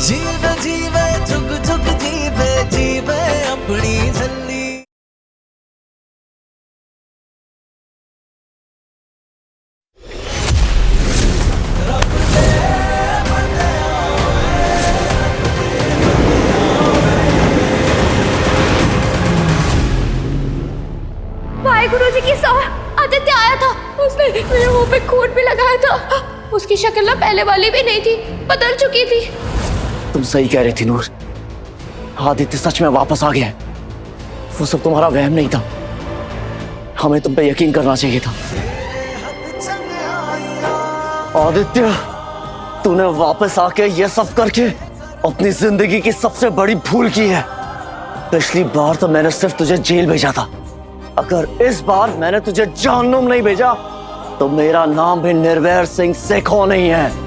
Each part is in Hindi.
जीवे जीवे झुक झुक जीवे जीवे अपनी झल्ली। वाहेगुरु जी की सवार आदित्य आया था, उसने मेरे मुंह पे खून भी लगाया था। उसकी शक्ल ना पहले वाली भी नहीं थी, बदल चुकी थी। तुम सही कह रही थी नूर, आदित्य सच में वापस आ गया है। वो सब तुम्हारा वहम नहीं था, हमें तुम पे यकीन करना चाहिए था। आदित्य, तूने वापस आके ये सब करके अपनी जिंदगी की सबसे बड़ी भूल की है। पिछली बार तो मैंने सिर्फ तुझे जेल भेजा था, अगर इस बार मैंने तुझे जहन्नुम नहीं भेजा तो मेरा नाम भी निर्वैर सिंह सेखो नहीं है।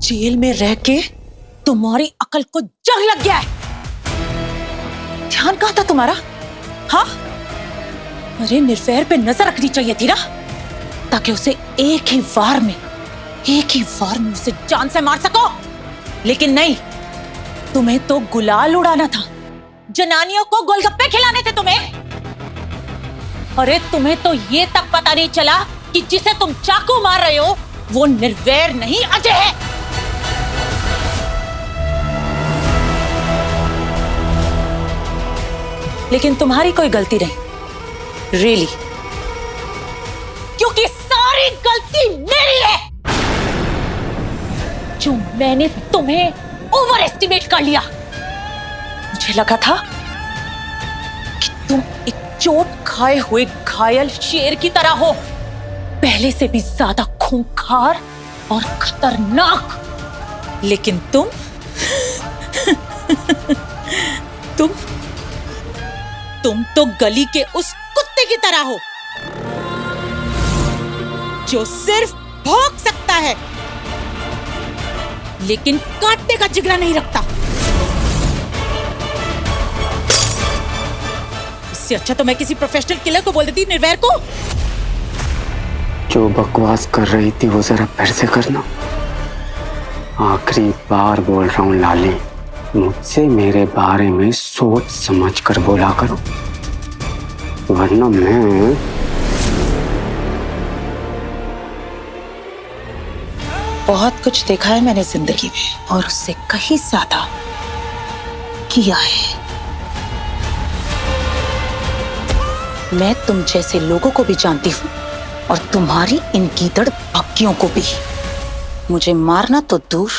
जेल में रह के तुम्हारी अकल को जंग लग गया है। ध्यान कहाँ था तुम्हारा? हाँ, अरे निर्वैर पे नजर रखनी चाहिए थी ना, ताकि उसे एक ही वार में उसे जान से मार सको। लेकिन नहीं, तुम्हें तो गुलाल उड़ाना था, जनानियों को गोलगप्पे खिलाने थे तुम्हें। अरे तुम्हें तो ये तक पता नहीं चला कि जिसे तुम चाकू मार रहे हो वो निर्वैर नहीं, अजय है। लेकिन तुम्हारी कोई गलती नहीं, रियली, क्योंकि सारी गलती मेरी है। जो मैंने तुम्हें ओवर एस्टिमेट कर लिया। मुझे लगा था कि तुम एक चोट खाए हुए घायल शेर की तरह हो, पहले से भी ज्यादा खूंखार और खतरनाक। लेकिन तुम तो गली के उस कुत्ते की तरह हो जो सिर्फ भौंक सकता है लेकिन काटने का जिगरा नहीं रखता। इससे अच्छा तो मैं किसी प्रोफेशनल किलर को बोल देती निर्वैर को। जो बकवास कर रही थी वो जरा फिर से करना। आखिरी बार बोल रहा हूँ लाली, मुझसे मेरे बारे में सोच समझ कर बोला करो, वरना मैं बहुत कुछ देखा है मैंने जिंदगी में, और उससे कहीं ज्यादा किया है। मैं तुम जैसे लोगों को भी जानती हूँ और तुम्हारी इन गीदड़ भक्कियों को भी। मुझे मारना तो दूर,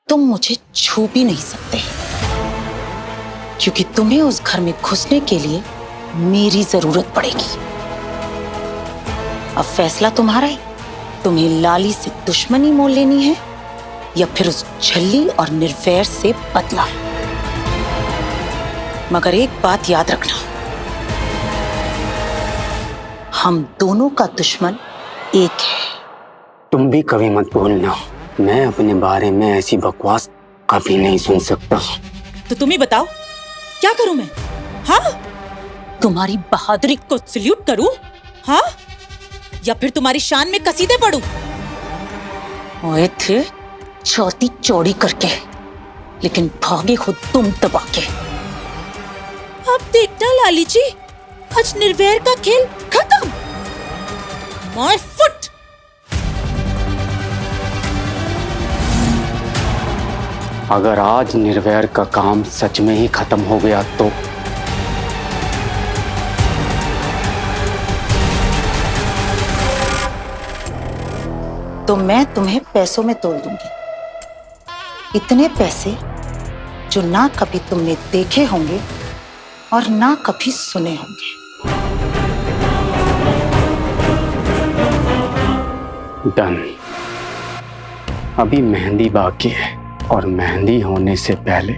तुम मुझे छू भी नहीं सकते, क्योंकि तुम्हें उस घर में घुसने के लिए मेरी जरूरत पड़ेगी। अब फैसला तुम्हारा है, तुम्हें लाली से दुश्मनी मोल लेनी है या फिर उस झल्ली और निर्वैर से बदला। मगर एक बात याद रखना, हम दोनों का दुश्मन एक है। तुम भी कभी मत बोलना, मैं अपने बारे में ऐसी बकवास कभी नहीं सुन सकता। तो तुम ही बताओ क्या करूं मैं? हाँ, तुम्हारी बहादुरी को सल्यूट करूं, हाँ, या फिर तुम्हारी शान में कसीदे पढ़ूं? ओए थे चौथी चौड़ी करके, लेकिन भागे खुद तुम दबा के। अब देखना लाली जी, आज निर्वैर का खेल खत्म। My foot. अगर आज निर्वैर का काम सच में ही खत्म हो गया तो मैं तुम्हें पैसों में तोल दूंगी। इतने पैसे जो ना कभी तुमने देखे होंगे और ना कभी सुने होंगे। डन। अभी मेहंदी बाकी है और मेहंदी होने से पहले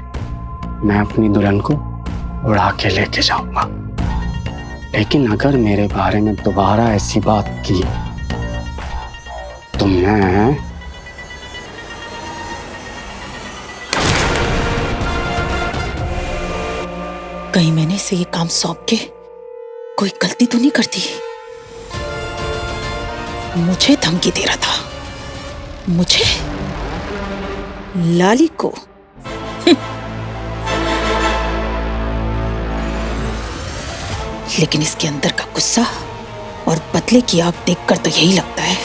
मैं अपनी दुल्हन को उड़ा के लेके जाऊंगा। लेकिन अगर मेरे बारे में दोबारा ऐसी बात की तो मैं कहीं मैंने इसे ये काम सौंप के कोई गलती तो नहीं करती? मुझे धमकी दे रहा था, मुझे, लाली को। लेकिन इसके अंदर का गुस्सा और बदले की आग देखकर तो यही लगता है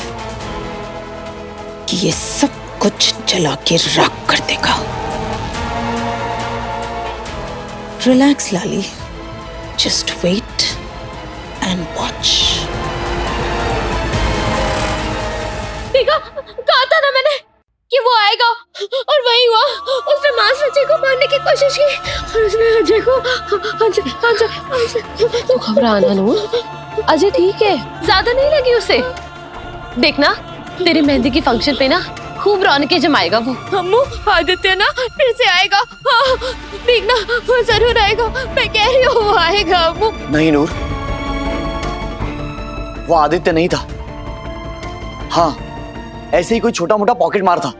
कि ये सब कुछ जला के राख कर देगा। Relax Lali, just wait and watch. देखा, कहा था ना मैंने कि वो आएगा, और वही हुआ। उसने मास्टर जी को मारने की कोशिश की और उसने अजय को तू घबराना नूर, अजय ठीक है, ज्यादा नहीं लगी उसे। देखना तेरी मेहंदी की फंक्शन पे ना खूब रौनकें जमाएगा वो। अम्मू, आदित्य ना फिर से आएगा। हाँ, देखना वो जरूर आएगा, मैं कह रही हूँ वो आएगा अम्मू। नहीं नूर, वो आदित्य नहीं था। हाँ, ऐसे ही कोई छोटा मोटा पॉकेट मार था।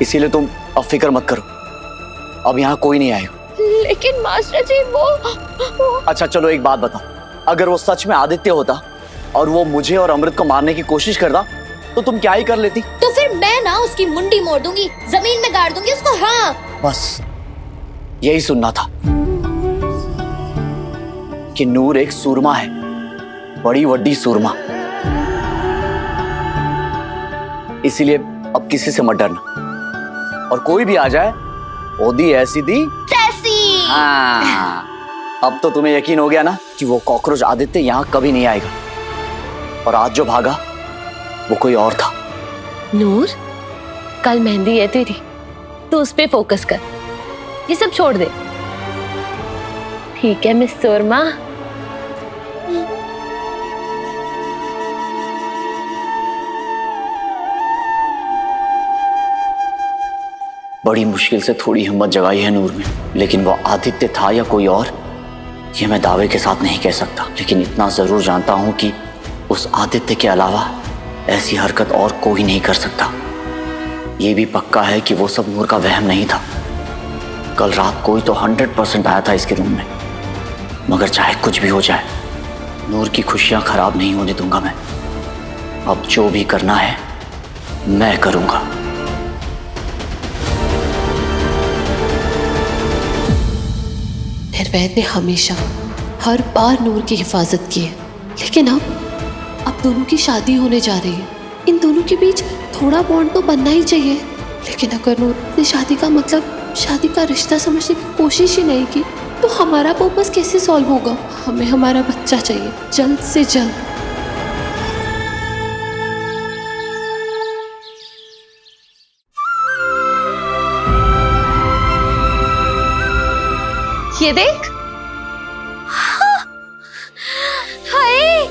इसीलिए तुम अब फिक्र मत करो, अब यहाँ कोई नहीं आएगा। लेकिन मास्टर जी वो अच्छा चलो एक बात बता, अगर वो सच में आदित्य होता और वो मुझे और अमृत को मारने की कोशिश करता तो तुम क्या ही कर लेती? तो फिर मैं ना उसकी मुंडी मोड़ दूंगी, जमीन में गाड़ दूंगी उसको। हाँ, बस यही सुनना था कि नूर एक सूरमा है, बड़ी वड्डी सूरमा। इसीलिए अब किसी से मत डरना, और कोई भी आ जाए ओदी ऐसी दी तैसी। हाँ, अब तो तुम्हें यकीन हो गया ना कि वो कॉकरोच आदित्य यहाँ कभी नहीं आएगा, और आज जो भागा वो कोई और था। नूर, कल मेहंदी है तेरी, तो उस पे फोकस कर, ये सब छोड़ दे, ठीक है मिस सुरमा? बड़ी मुश्किल से थोड़ी हिम्मत जगाई है नूर में, लेकिन वो आदित्य था या कोई और, ये मैं दावे के साथ नहीं कह सकता। लेकिन इतना जरूर जानता हूं कि उस आदित्य के अलावा ऐसी हरकत और कोई नहीं कर सकता। ये भी पक्का है कि वो सब नूर का वहम नहीं था। कल रात कोई तो 100% आया था इसके रूम में, मगर चाहे कुछ भी हो जाए, नूर की खुशियां खराब नहीं होने दूंगा मैं। अब जो भी करना है मैं करूंगा। निर्वैर ने हमेशा हर बार नूर की हिफाजत की है, लेकिन अब दोनों की शादी होने जा रही है। इन दोनों के बीच थोड़ा बॉन्ड तो बनना ही चाहिए। लेकिन अगर नूर ने शादी का मतलब शादी का रिश्ता समझने की कोशिश ही नहीं की, तो हमारा पर्पस कैसे सॉल्व होगा? हमें हमारा बच्चा चाहिए, जल्द से जल्द। ये देख, हाय,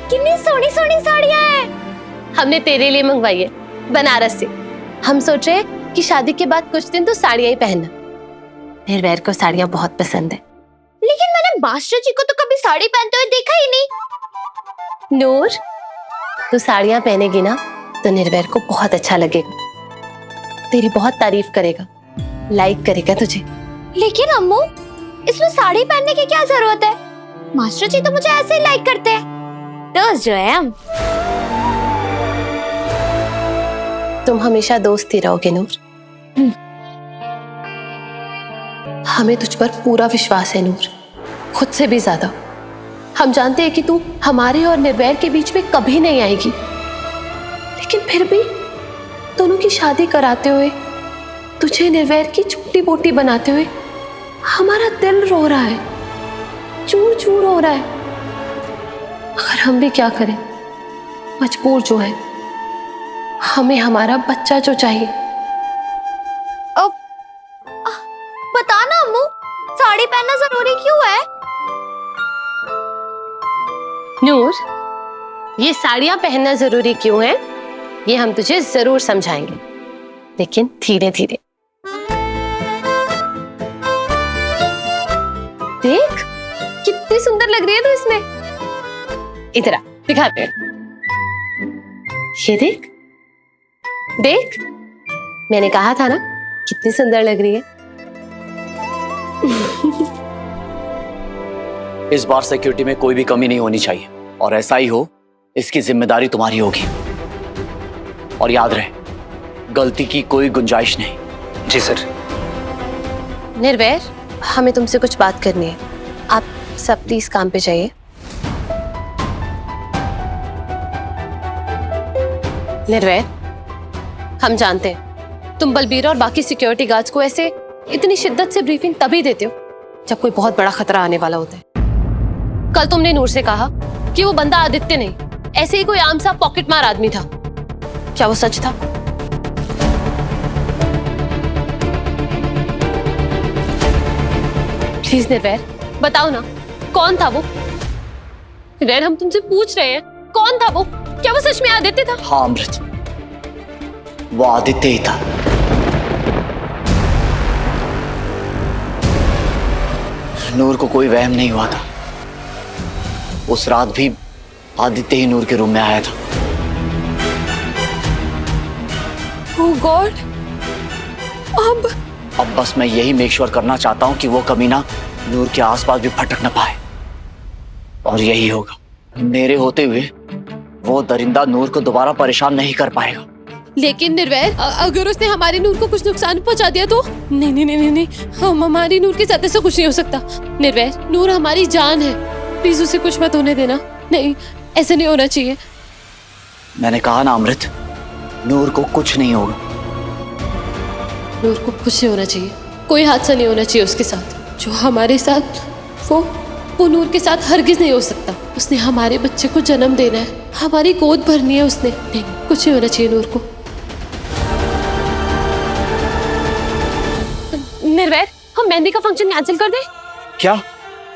कितनी सोनी सोनी साड़ियां हैं। हमने तेरे लिए मंगवाई है बनारस से। हम सोच रहे हैं कि शादी के बाद कुछ दिन तो साड़ियां ही पहनना। निर्वैर को साड़ियां बहुत पसंद है। लेकिन मैंने मास्टर जी को तो कभी साड़ी पहनते हुए देखा ही नहीं। नूर, तू साड़ियां पहनेगी ना तो निर्वैर को बहुत अच्छा लगेगा, तेरी बहुत तारीफ करेगा, लाइक करेगा तुझे। लेकिन अम्मू, इसमें साड़ी पहनने की क्या जरूरत है? मास्टर जी तो मुझे ऐसे ही लाइक करते हैं। दोस्त जो है हम। तुम हमेशा दोस्त ही रहोगे नूर। हमें तुझ पर पूरा विश्वास है नूर, खुद से भी ज्यादा। हम जानते हैं कि तू हमारे और निर्वैर के बीच में कभी नहीं आएगी, लेकिन फिर भी दोनों की शादी कराते हुए, तुझे निर्वैर की छोटी बोटी बनाते हुए हमारा दिल रो रहा है, चूर चूर हो रहा है। अगर हम भी क्या करें, मजबूर जो है, हमें हमारा बच्चा जो चाहिए। अब बता ना अम्मू, साड़ी पहनना जरूरी क्यों है? नूर, ये साड़ियां पहनना जरूरी क्यों है, ये हम तुझे जरूर समझाएंगे, लेकिन धीरे धीरे। देख कितनी सुंदर लग रही है तू इसमें। इधर आ, दिखाते हैं। ये देख देख, मैंने कहा था ना कितनी सुंदर लग रही है। इस बार सिक्योरिटी में कोई भी कमी नहीं होनी चाहिए, और ऐसा ही हो इसकी जिम्मेदारी तुम्हारी होगी। और याद रहे, गलती की कोई गुंजाइश नहीं। जी सर। निर्वैर, हमें तुमसे कुछ बात करनी है। आप सब प्लीज काम पे जाइए। निर्वैर, हम जानते हैं तुम बलबीर और बाकी सिक्योरिटी गार्ड्स को ऐसे इतनी शिद्दत से ब्रीफिंग तभी देते हो जब कोई बहुत बड़ा खतरा आने वाला होता है। कल तुमने नूर से कहा कि वो बंदा आदित्य नहीं, ऐसे ही कोई आम सा पॉकेट मार आदमी था। क्या वो सच था? प्लीज निर्वैर, बताओ ना, कौन था वो? निर्वैर, हम तुमसे पूछ रहे हैं, कौन था वो? क्या वो सच में आदित्य था? हाँ अमृत, वो आदित्य ही था। नूर को कोई वहम नहीं हुआ था। उस रात भी आदित्य ही नूर के रूम में आया था। ओह गॉड, अब बस मैं यही मेक श्योर करना चाहता हूं कि वो कमीना नूर के आसपास भी भटक न पाए, और यही होगा। मेरे होते हुए वो दरिंदा नूर को दोबारा परेशान नहीं कर पाएगा। लेकिन निर्वैर, अगर उसने हमारी नूर को कुछ नुकसान पहुंचा दिया तो? नहीं नहीं नहीं नहीं, हम हमारी नूर के साथ ऐसा कुछ नहीं हो सकता। निर्वैर, नूर हमारी जान है, प्लीज उसे कुछ मत होने देना। नहीं, ऐसा नहीं होना चाहिए। मैंने कहा ना अमृत, नूर को कुछ नहीं होगा। नूर को कुछ नहीं होना चाहिए, कोई हादसा नहीं होना चाहिए उसके साथ। जो हमारे साथ, वो नूर के साथ हरगिज नहीं हो सकता। उसने हमारे बच्चे को जन्म देना है, हमारी गोद भरनी है उसने। नहीं, कुछ नहीं होना चाहिए नूर को। निर्वैर, हम मेहंदी का फंक्शन कैंसिल कर दें? क्या?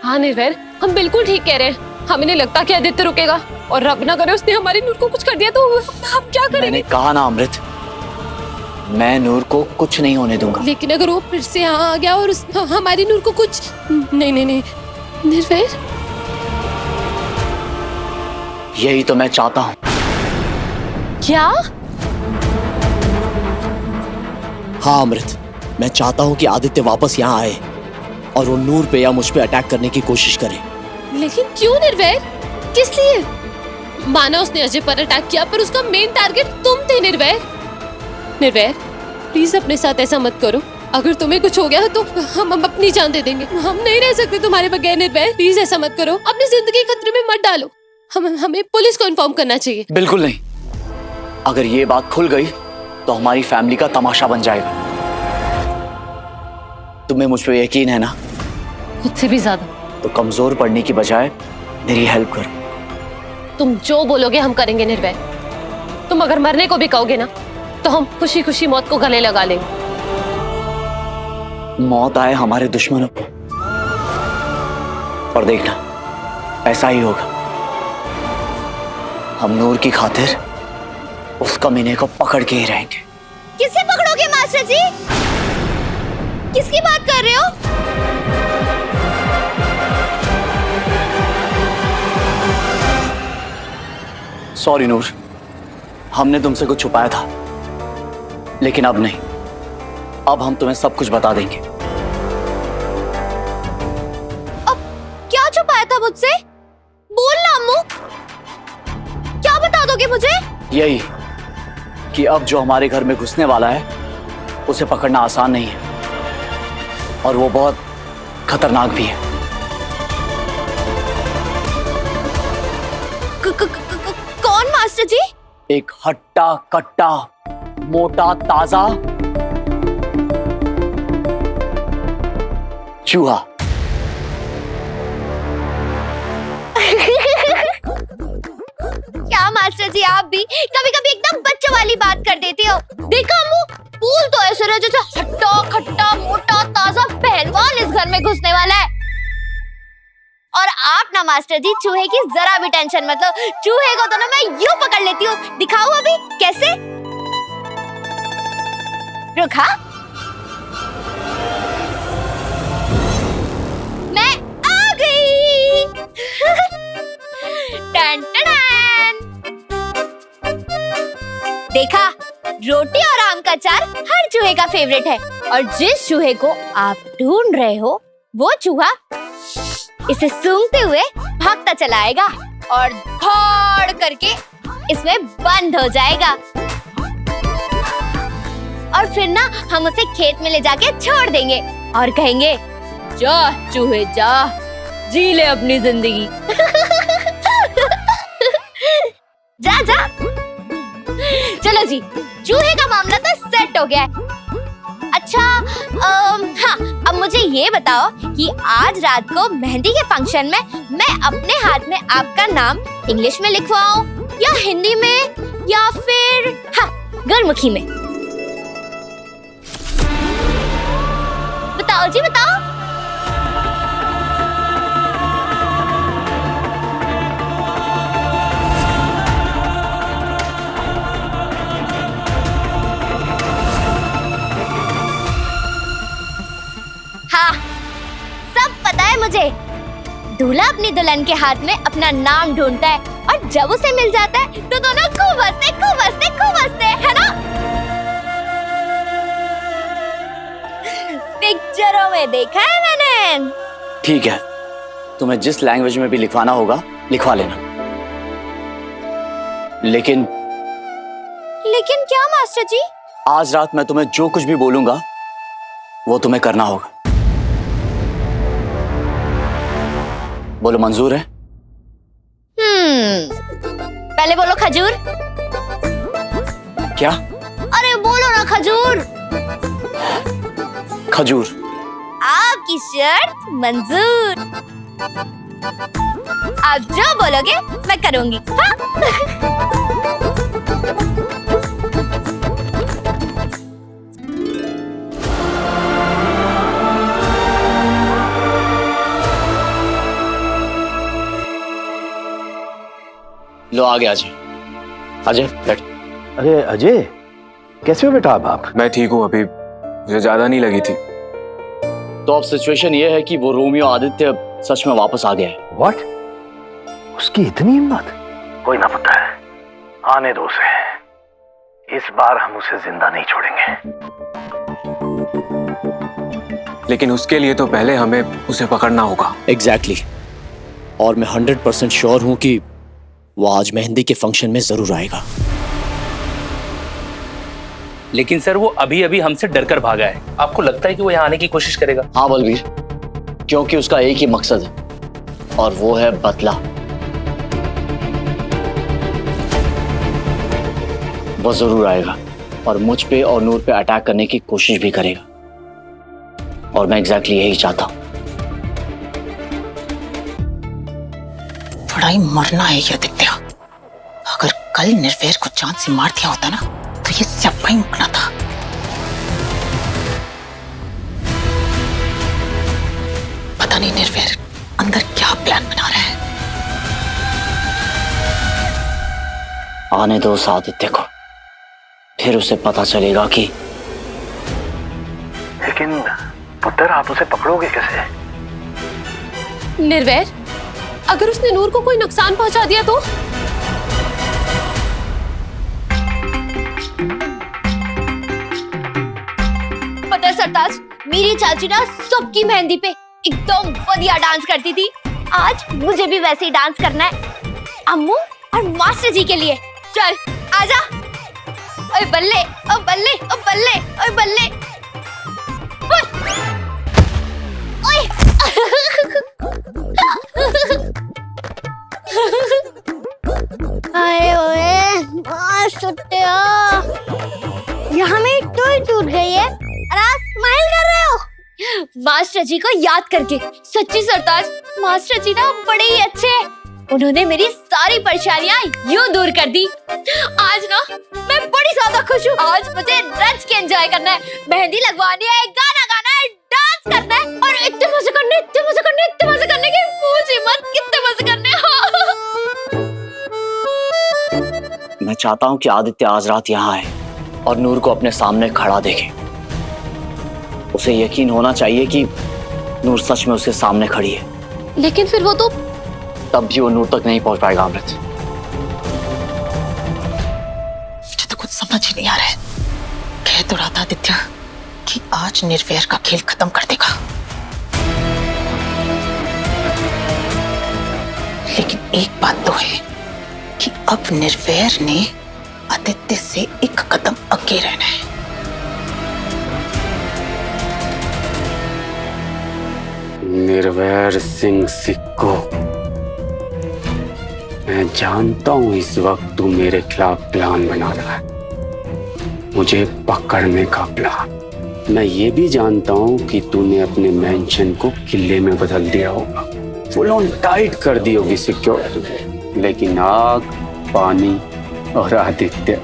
हाँ निर्वैर, हम बिल्कुल ठीक कह रहे हैं। हमें नहीं लगता कि आदित्य रुकेगा, और रब ना करे उसने हमारी नूर को कुछ कर दिया तो हम क्या करेंगे? मैंने कहा ना अमृत, मैं नूर को कुछ नहीं होने दूंगा। लेकिन अगर वो फिर से यहाँ आ गया और हमारी नूर को कुछ... नहीं नहीं नहीं निर्वैर, यही तो मैं चाहता हूँ। क्या? हाँ अमृत, मैं चाहता हूँ कि आदित्य वापस यहाँ आए और वो नूर पे या मुझ पे अटैक करने की कोशिश करे। लेकिन क्यों निर्वैर, किस लिए? माना उसने अजय पर अटैक किया, पर उसका मेन टारगेट तुम थे निर्वैर। निर्वैर, प्लीज अपने साथ ऐसा मत करो। अगर तुम्हें कुछ हो गया तो हम अपनी जान दे देंगे। हम नहीं रह सकते तुम्हारे बगैर निर्वैर, प्लीज ऐसा मत करो। अपनी जिंदगी खतरे में मत डालो। हमें पुलिस को इन्फॉर्म करना चाहिए। बिल्कुल नहीं। अगर ये बात खुल गई तो हमारी फैमिली का तमाशा बन जाएगा। तुम्हें मुझ पे यकीन है ना? खुद से भी ज्यादा। तो कमजोर पड़ने की बजाय मेरी हेल्प करो। तुम जो बोलोगे हम करेंगे निर्वैर। तुम अगर मरने को भी कहोगे ना तो हम खुशी खुशी मौत को गले लगा लेंगे। मौत आए हमारे दुश्मनों को, और देखना ऐसा ही होगा। हम नूर की खातिर उस कमीने को पकड़ के ही रहेंगे। किसे पकड़ोगे मास्टर जी? किसकी बात कर रहे हो? सॉरी नूर, हमने तुमसे कुछ छुपाया था, लेकिन अब नहीं। अब हम तुम्हें सब कुछ बता देंगे। अब क्या छुपाया था मुझसे? बोलना अम्मू, क्या बता दोगे मुझे? यही कि अब जो हमारे घर में घुसने वाला है उसे पकड़ना आसान नहीं है, और वो बहुत खतरनाक भी है। कौन मास्टर जी? एक हट्टा कट्टा मोटा ताजा चूहा। क्या मास्टर जी, आप भी कभी कभी एकदम बच्चों वाली बात कर देते हो। देखा अम्मू, फूल तो ऐसे रहे जैसे हट्टा खट्टा मोटा ताजा पहलवान इस घर में घुसने वाला है। और आप ना मास्टर जी चूहे की जरा भी टेंशन मत लो। चूहे को तो ना मैं यूं पकड़ लेती हूँ। दिखाऊं अभी कैसे? रुका, मैं आ गई। टन टन। देखा, रोटी और आम का अचार हर चूहे का फेवरेट है, और जिस चूहे को आप ढूंढ रहे हो वो चूहा इसे सूंघते हुए भागता चला आएगा। और धड़ करके इसमें बंद हो जाएगा। और फिर ना हम उसे खेत में ले जाके छोड़ देंगे और कहेंगे, जा चूहे जा, जी ले अपनी जिंदगी। जा जा। चलो जी, चूहे का मामला तो सेट हो गया है। अच्छा हाँ, अब मुझे ये बताओ कि आज रात को मेहंदी के फंक्शन में मैं अपने हाथ में आपका नाम इंग्लिश में लिखवाऊं या हिंदी में या फिर हाँ गुरमुखी में? बताओ जी बताओ। हाँ, सब पता है मुझे। दूल्हा अपनी दुल्हन के हाथ में अपना नाम ढूंढता है और जब उसे मिल जाता है तो दोनों खूब हंसते, है ना? पिक्चरों में देखा है मैंने। ठीक है, तुम्हें जिस लैंग्वेज में भी लिखवाना होगा लिखवा लेना, लेकिन क्या मास्टर जी? आज रात मैं तुम्हें जो कुछ भी बोलूंगा वो तुम्हें करना होगा। बोलो, मंजूर है? पहले बोलो खजूर। क्या? अरे बोलो ना खजूर। खजूर। आपकी शर्त मंजूर। आप जो बोलोगे मैं करूंगी। हाँ? लो आ गया अजय। अजय बैठ। अरे अजय, कैसे हो बेटा आप? मैं ठीक हूँ, अभी मुझे ज्यादा नहीं लगी थी। तो अब सिचुएशन ये है कि वो रोमियो आदित्य सच में वापस आ गया है। व्हाट? उसकी इतनी हिम्मत? कोई ना पुत्र, आने दो उसे। इस बार हम उसे जिंदा नहीं छोड़ेंगे। लेकिन उसके लिए तो पहले हमें उसे पकड़ना होगा। एग्जैक्टली। और मैं 100% श्योर हूं कि वो आज मेहंदी के फंक्शन में जरूर आएगा। लेकिन सर वो अभी अभी हमसे डरकर भागा है। आपको लगता है कि वो यहाँ आने की कोशिश करेगा? हाँ बलबीर, क्योंकि उसका एक ही मकसद है और वो है बदला। वो जरूर आएगा और मुझ पे और नूर पे अटैक करने की कोशिश भी करेगा और मैं एग्जैक्टली यही चाहता हूं। बड़ा ही मरना है ये आदित्य। अगर कल निर्वैर को जान से मार दिया होता ना तो ये स्यापा ही मुकना था। पता नहीं निर्वैर अंदर क्या प्लान बना रहा है। आने दो उस आदित्य को, फिर उसे पता चलेगा कि। लेकिन पुत्र, आप उसे पकड़ोगे कैसे? निर्वैर, अगर उसने नूर को कोई नुकसान पहुंचा दिया तो? पता है सरताज, मेरी चाची ना सबकी मेहंदी पे एकदम बढ़िया डांस करती थी। आज मुझे भी वैसे ही डांस करना है, अम्मू और मास्टर जी के लिए। चल आजा। ओए बल्ले, ओ बल्ले, ओ बल्ले, ओए बल्ले। ओए अरे ओए, यहाँ में टूट टूट गई है और आप स्माइल कर रहे हो। मास्टर जी को याद करके। सच्ची सरताज, मास्टर जी ना बड़े ही अच्छे हैं। उन्होंने मेरी सारी परेशानियां यूं दूर कर दी। आज ना मैं बड़ी ज्यादा खुश हूँ। आज मुझे रच के एंजॉय करना है, मेहंदी लगवानी है, गाना गाना है, डांस करना है और इतने मजे करने, इतने मजे करने, इतने मजे करने की पूछी मत, कितने मजे करने। मैं चाहता हूं कि आदित्य आज रात यहाँ आए और नूर को अपने सामने खड़ा देखे। उसे यकीन होना चाहिए कि नूर सच में उसके सामने खड़ी है। लेकिन फिर वो तो तब भी वो नूर तक नहीं पहुंच पाएगा अमृत। मुझे तो कुछ समझ ही नहीं आ रहा है। कह तो रहा था आदित्य कि आज निर्वैर का खेल खत्म कर देगा, लेकिन एक बात तो है कि अब निर्वैर ने आदित्य से एक कदम आगे रहना है। निर्वैर सिंह सिक्को, मैं जानता हूं इस वक्त तू मेरे खिलाफ प्लान बना रहा है, मुझे पकड़ने का प्लान। मैं ये भी जानता हूं कि तूने अपने मेंशन को किले में बदल दिया होगा, फुल ऑन टाइट कर दी होगी सिक्योरिटी। लेकिन आग, पानी और आदित्य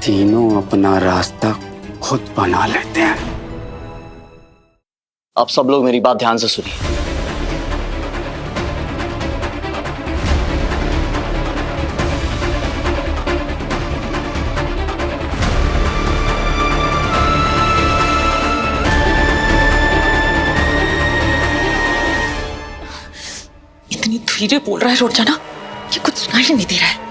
तीनों अपना रास्ता खुद बना लेते हैं। आप सब लोग मेरी बात ध्यान से सुनिए। इतनी धीरे बोल रहा है रोजाना कि कुछ सुनाई ही नहीं दे रहा है।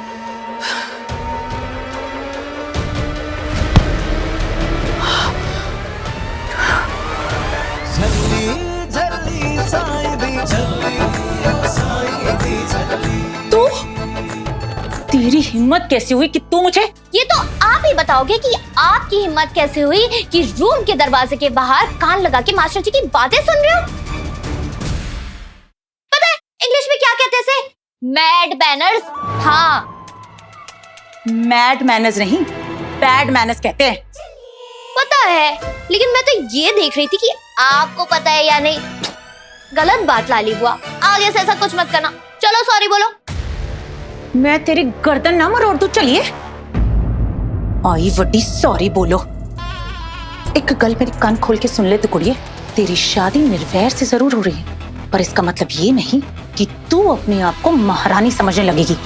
तू, तेरी हिम्मत कैसे हुई कि तू मुझे? ये तो आप ही बताओगे कि आपकी हिम्मत कैसे हुई कि रूम के दरवाजे के बाहर कान लगा के मास्टर जी की बातें सुन रहे हो। पता है इंग्लिश में क्या कहते हैं इसे? Mad manners. हाँ, मैड मैनर्स नहीं, बैड मैनर्स कहते हैं। पता है, लेकिन मैं तो ये देख रही थी कि आपको पता है या नहीं। गलत बात लाली बुआ, आगे से ऐसा कुछ मत करना। चलो सॉरी बोलो। मैं तेरी गर्दन ना मरोड़ दूं, चलिए। आई वड्डी सॉरी बोलो। एक गल मेरी कान खोल के सुन ले तो कुड़िए, तेरी शादी निर्वैर से जरूर हो रही है, पर इसका मतलब ये नहीं कि तू अपने आप को महारानी समझने लगेगी।